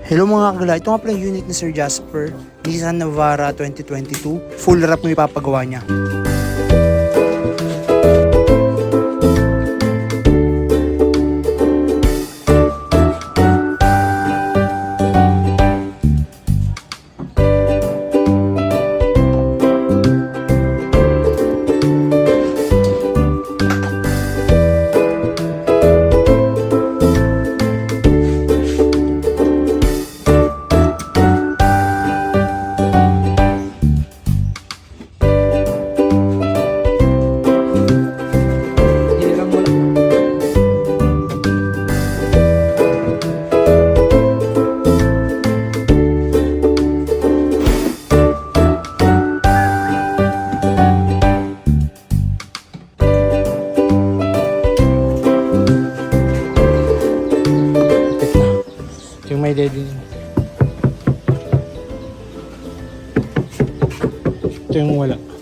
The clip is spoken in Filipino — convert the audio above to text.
Hello mga kagala, ito nga pala yung unit ni Sir Jasper, Nissan Navara 2022. Full wrap mo ipapagawa niya. Yung may deadening. Ito yung wala.